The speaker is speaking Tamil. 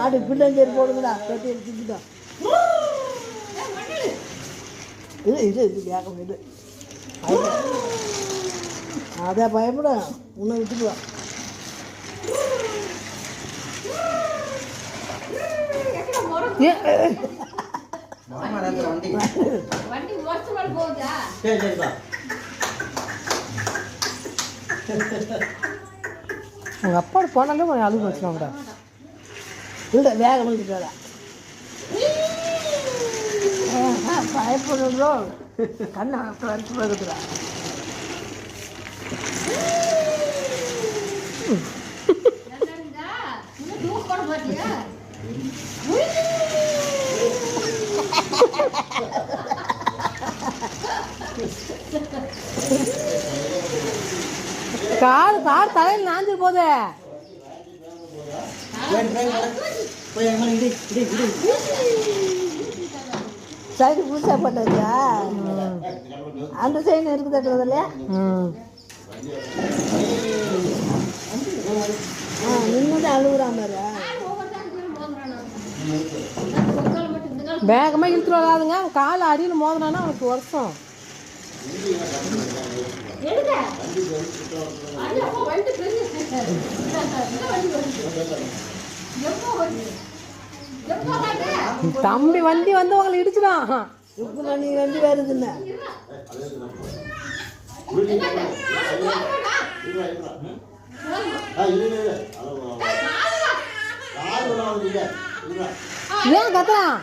மாடு பிள்ளைஞ்சேரி போடுங்கடா கட்டி எடுத்துக்கிட்டோம். இது வேகம் இது அதான் பயப்படும் இன்னும் விட்டுக்குவான். உங்கள் அப்பா போனாலே கொஞ்சம் அழுகு வச்சுக்கோங்கடா. இல்லை வேகம் வந்துட்டாடா பயப்படுறோம் கண்ணை வரைக்கும் பகுதுடா. கார் தலையில் நாஞ்சு போதே. சைடு புதுசாக போட்டாச்சா? அந்த சைடு இருக்குது இல்லையா? நின்று அழுகுறான் பாரு. வேகமாக இழுத்துட்டு வராதுங்க. கால் அடியில் மோதினானா அவனுக்கு வருஷம். தம்பி வண்டி வந்து உங்களை இடிச்சுதான். இப்போ நீ வண்டி வருதுன்னு ஏன் கத்துறான்?